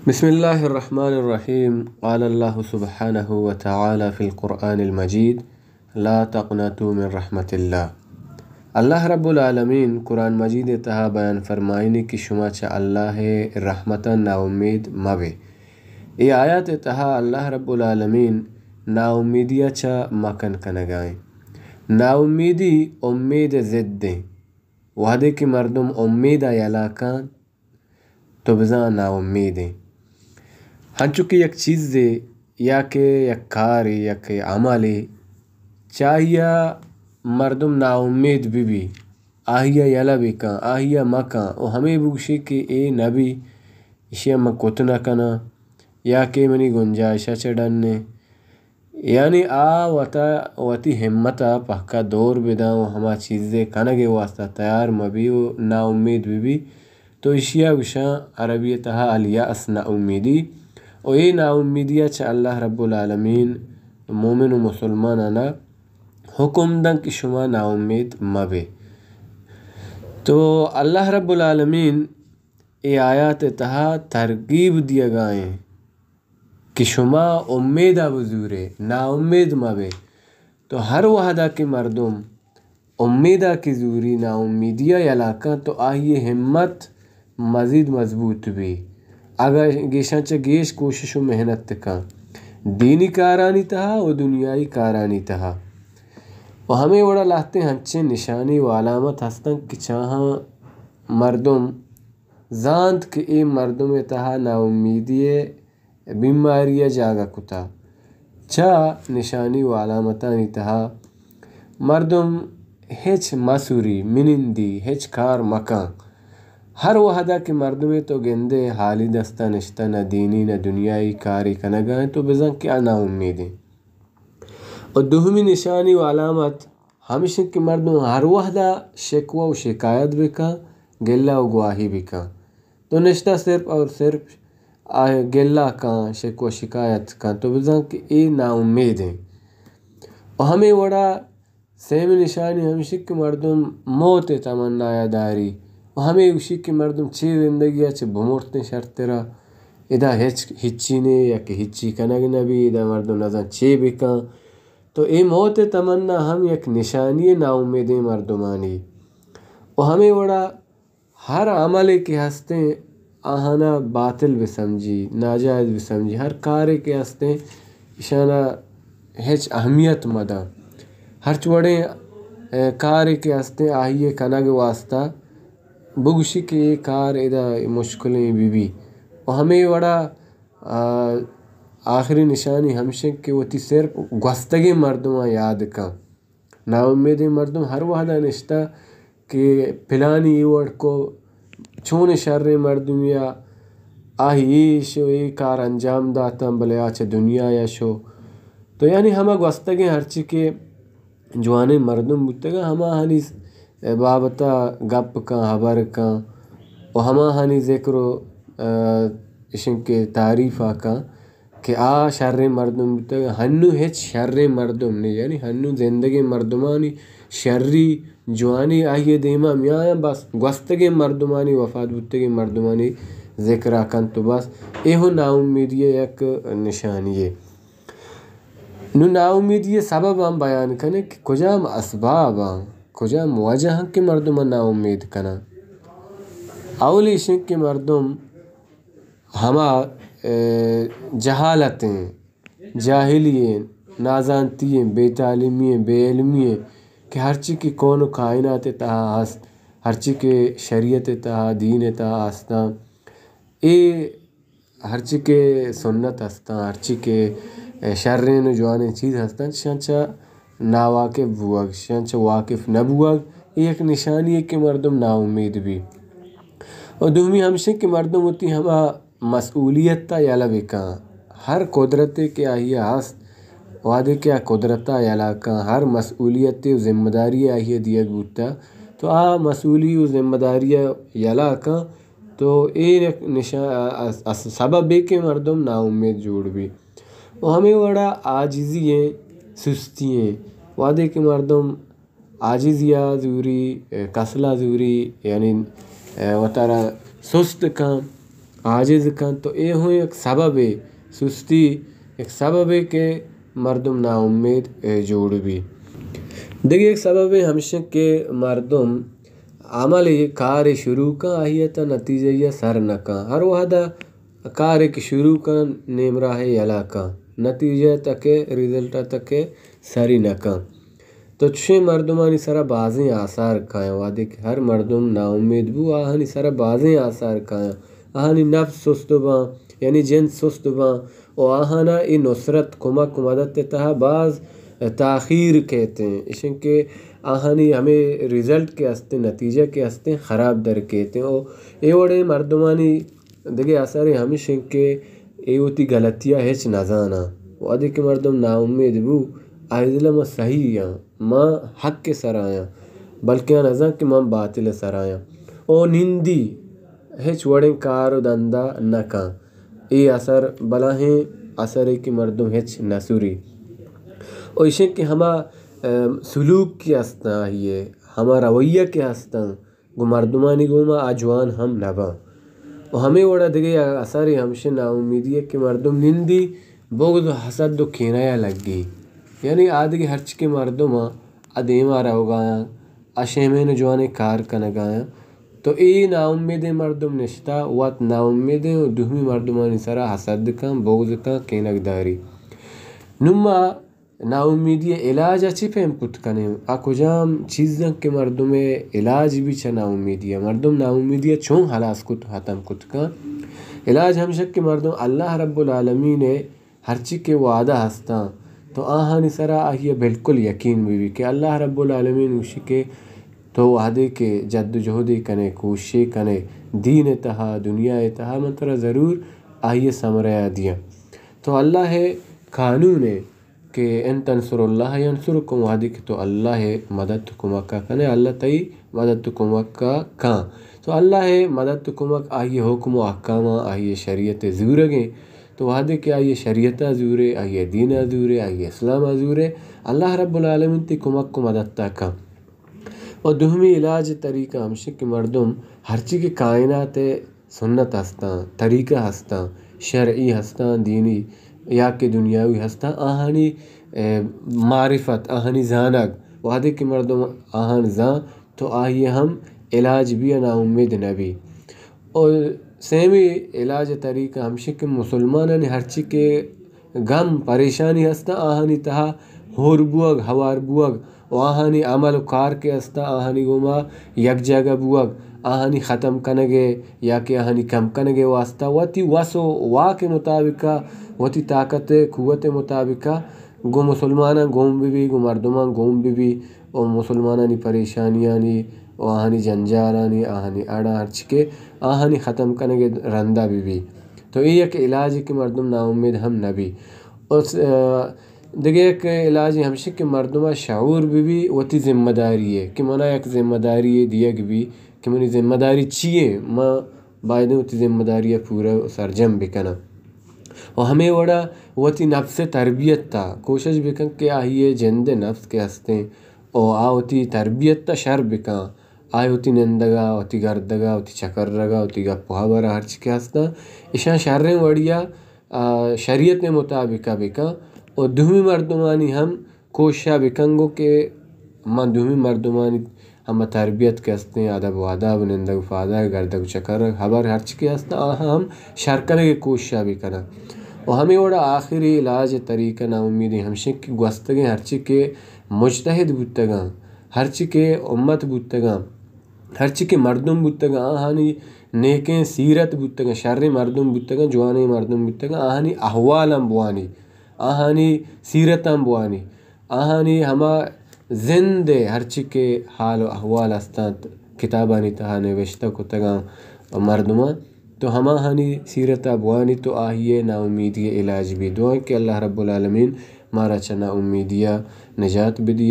بسم الله الرحمن الرحيم. قال الله سبحانه وتعالى في القرآن المجيد: لا تقنطوا من رحمة الله. اللہ رب العالمین قرآن مجید تہا بیان فرمائنی کہ شما چا اللہ رحمتا نا امید مبے. ای آیات تہا اللہ رب العالمین نا امیدیا چا مکن کنگائیں. نا امیدی امید ضد دیں. وحدے کی مردم امیدہ یلاکان تو بزا نا امیدیں. ہنچو کہ یک چیز دے یا کہ یک کاری یا کہ عملی چاہیے مردم نا امید بھی آہیا یلا بکا آہیا مکا او ہمیں بگشی کہ اے نبی اشیا مکوت نہ کنا یا کہ منی گنجائشہ چڑھنے یعنی وتی ہمتا پہکا دور بدا و ہما چیزیں کنگے واسطہ تیار مبی و نا امید بھی تو اشیا گشا عربی تہا الیاس نا امیدی. و اے نا امیدیا چا اللہ رب العالمین مومن و مسلمانانا حکم دن کہ شما نا امید مبے. تو اللہ رب العالمین ای آیات تہا ترغیب دیا گائیں کہ شما امیدہ بزورے نا امید مبے. تو ہر وحدہ کے مردم امیدہ کی زوری نا امیدیا یلاکاں تو آہی ہمت مزید مضبوط بھی. اگر گیشان چا گیش کوشش و محنت کا دینی کارانی تہا و دنیای کارانی تہا و ہمیں وڑا لاتے ہنچے نشانی و علامت ہستن کہ چاہاں مردم زانت کہ اے مردم تہا نا امیدی بیماری جاگا کتا چا نشانی و علامتانی تہا مردم ہچ مسوری منندی ہچ کار مکان ہر وحدہ کہ مردمے تو گندے حالی دستہ نشتہ نہ دینی نہ دنیای کاری کنگائیں تو بزن کیا نا امیدیں. اور دوہمی نشانی و علامت ہمیشہ کہ مردم ہر وحدہ شکوہ و شکایت بکا گلہ و گواہی بکا تو نشتہ صرف اور صرف گلہ کان شکوہ شکایت کان تو بزن کہ اے نا امیدیں. اور ہمیں وڑا سیم نشانی ہمیشہ کہ مردم موت تمنا داری و ہمیں اسی کہ مردم چی زندگی اچھے بمورتیں شرطرہ ادا ہچی نے یا کہ ہچی کنگ نبی ادا مردم نظر چی بکان تو اے موت تمنا ہم یک نشانی نا امیدیں مردمانی. و ہمیں وڑا ہر عملے کے ہستیں آہانا باطل بھی سمجھی ناجائز بھی سمجھی ہر کارے کے ہستیں اشانہ ہچ اہمیت مدا ہر چوڑے کارے کے ہستیں آہیے کنگ واسطہ بگشی کہ یہ کار ادا مشکلیں بھی و ہمیں وڑا آخری نشانی ہمشہ کہ وہ تی صرف گوستگی مردمہ یاد کن. نا امید مردم ہر وحدہ نشتہ کہ پلانی ایوڑ کو چون شر مردمیا آہی شو ای کار انجام داتا بلے آچہ دنیا یا شو تو یعنی ہما گوستگی ہرچی کہ جوانے مردم بودتگا ہما ہنی بابتا گپ کن حبر کن و ہما ہنی ذکر و اشن کے تعریف آکا کہ شر مردم بودتگا ہنو ہچ شر مردم نہیں یعنی ہنو زندگی مردمانی شری جوانی آئیے دیما میاں بس گوستگی مردمانی وفات بودتگی مردمانی ذکر آکن تو بس ایہو نا امیدی یک نشانی ہے. نو نا امیدی سبب ہم بیان کنے کہ کجام اسباب ہاں کجام وجہ ہاں کہ مردم نا امید کنا. اولی شن کہ مردم ہما جہالتیں جاہلیں نازانتیں بے تعلیمییں بے علمییں کہ ہرچی کی کون و کائنات تہا ہست ہرچی کے شریعت تہا دین تہا ہستا اے ہرچی کے سنت ہستا ہرچی کے شرین و جوانیں چیز ہستا شانچہ ناواقف بوگ شانچہ واقف نبوگ ایک نشانی ہے کہ مردم نا امید بھی. اور دومی ہمشہ کہ مردم ہوتی ہما مسئولیت تا یلا بکا ہر قدرت کے آہیہ ہست وعدے کیا قدرتا یلا کان ہر مسئولیت و ذمہ داری آہیہ دیگ بودتا تو مسئولی و ذمہ داری یلا کان تو ایک سبب ہے کہ مردم نا امید جوڑ بھی. و ہمیں وڑا عاجزی ہیں سستی ہیں وعدے کہ مردم عاجزیا زوری کسلا زوری یعنی وطارہ سست کان عاجز کن تو اے ہوں ایک سبب ہے سستی ایک سبب ہے کہ مردم نا امید جوڑ بھی دیکھیں ایک سبب ہے ہمیشہ کہ مردم عمل کار شروع کا آہیتا نتیجہ یا سر نکا ہر وحدہ کار ایک شروع کا نیم راہ یلا کا نتیجہ تک ریزلٹ تک سری نکا تو چھے مردمانی سرا بازیں آثار کھائیں وعدے کہ ہر مردم نا امید بو آہنی سرا بازیں آثار کھائیں آہنی نفس سست باں یعنی جنس سست باں و آہنا ای نصرت کمک مدد تہا بعض تاخیر کہتے ہیں اشن کہ آہنی ہمیں ریزلٹ کے ہستے نتیجہ کے ہستے خراب در کہتے ہیں او اے وڑے مردمانی دیکھے اثر ہمیشہ کہ اے ہوتی غلطیاں ہیچ نزانا وعدے کہ مردم نا امید بو آئیدلہ ما صحیح ہیں ما حق کے سر آیا بلکہ نزان کہ ما باطل سر آیا او نندی ہیچ وڑیں کارو دندہ نکا ای اثر بلاہیں اثر ہے کہ مردم ہیچ نسوری اور اسے کہ ہما سلوک کی ہستا ہے ہما رویہ کے ہستا گو مردمانی گوما آجوان ہم نبا اور ہمیں وڑا دیگے اثر ہمشہ نا امیدی ہے کہ مردم نندی بغض و حسد و کینایا لگ گی یعنی آدھگی ہرچ کے مردم ادیمہ رو گایا اشیمین جوانے کار کنگایا تو ای نا امید مردم نشتا وات نا امید دومی مردمانی سرا حسد کن بغض کن کینک داری نما نا امیدی علاج اچھی پہم کت کنے کجام چیزاں کہ مردم علاج بھی چھ نا امیدی مردم نا امیدی چون حلاس کت ختم کت کن علاج ہمشہ کہ مردم اللہ رب العالمین ہرچی کے وعدہ ہستا تو آہانی سرا آہیہ بالکل یقین بھی کہ اللہ رب العالمین اسی کے تو وعدے کے جد جہدی کنے کوشش کنے دین تہا دنیا تہا منترہ ضرور آہیہ سمریا دیا تو اللہ ہے قانون ہے کہ ان تنصر اللہ ینصرکم وعدے کہ تو اللہ ہے مدد کمک کنے اللہ تئی مدد کمک کان تو اللہ ہے مدد کمک آئیے حکم و احکامہ آئیے شریعت زورگیں تو وعدے کہ آئیے شریعت زورے آئیے دین زورے آئیے اسلام زورے اللہ رب العالمین تی کمک کو مدد تاکا اور دومی علاج طریقہ ہمشہ کہ مردم ہرچی کے کائنات سنت ہستاں طریقہ ہستاں شرعی ہستاں دینی یا کہ دنیاوی ہستاں آہانی معرفت آہانی زانگ وعدے کہ مردم آہان زان تو آئیے ہم علاج بھی نا امید نبی اور سیمی علاج طریقہ ہمشہ کہ مسلمانانی ہرچی کے غم پریشانی ہستا آہانی تہا ہور بوگ ہوار بوگ و آہانی عمل و کار کے ہستا آہانی گوما یک جگہ بوگ آہانی ختم کنگے یا کہ آہانی کم کنگے واسطہ واتی واسو وا کے مطابقہ واتی طاقت قوت مطابقہ گو مسلمانہ گوم بھی گو مردمان گوم بھی اور مسلمانانی پریشانیانی و آہانی جنجالانی آہانی اڑا ہرچ کے آہانی ختم کنگے رندہ بھی تو یہ ایک علاج ہے کہ مردم نا امید ہم نبی اور دیکھیں ایک علاج ہمشہ کہ مردمہ شعور بھی وتی ذمہ داری ہے کہ منہ ایک ذمہ داری ہے دیگ بھی کہ منی ذمہ داری چیئے ماں باید وتی ذمہ داری پورا سرجم بکنا اور ہمیں وڑا وتی نفس تربیت تا کوشش بکن کہ آئیے جند نفس کے ہستے اور آوتی تربیت تا شر بکن آئی ہوتی نندگا ہوتی گردگا ہوتی چکر رگا ہوتی گپوہا برا ہرچ کے ہستا اشان شریں وڑیا شریعت مطابقہ بکن اور دومی مردمانی ہم کوشش بکن گو کہ من دومی مردمانی ہم تربیت کے ہستے ادب و آداب نندگ فادہ گردگ چکر رگ خبر ہرچ کے ہستا آہاں ہم شرکنے کے کوشش بکنا اور ہمیں وڑا آخری علاج طریقہ نا امیدی ہمشہ کہ گوستگیں ہرچی کے مجتہد بودتگاں ہرچی کے امت بودتگاں ہرچی کے مردم بودتگاں آہانی نیکیں سیرت بودتگاں شر مردم بودتگاں جوانے مردم بودتگاں آہانی احوالم بوانی آہانی سیرتم بوانی آہانی ہما زندے ہرچی کے حال و احوال ہستان کتابانی تہا نوشتہ کتگاں مردمان تو ہما ہانی سیرتہ بوانی تو آہیے نا امیدی علاج بھی دعائیں کہ اللہ رب العالمین مارا چنا امیدیہ نجات بدیا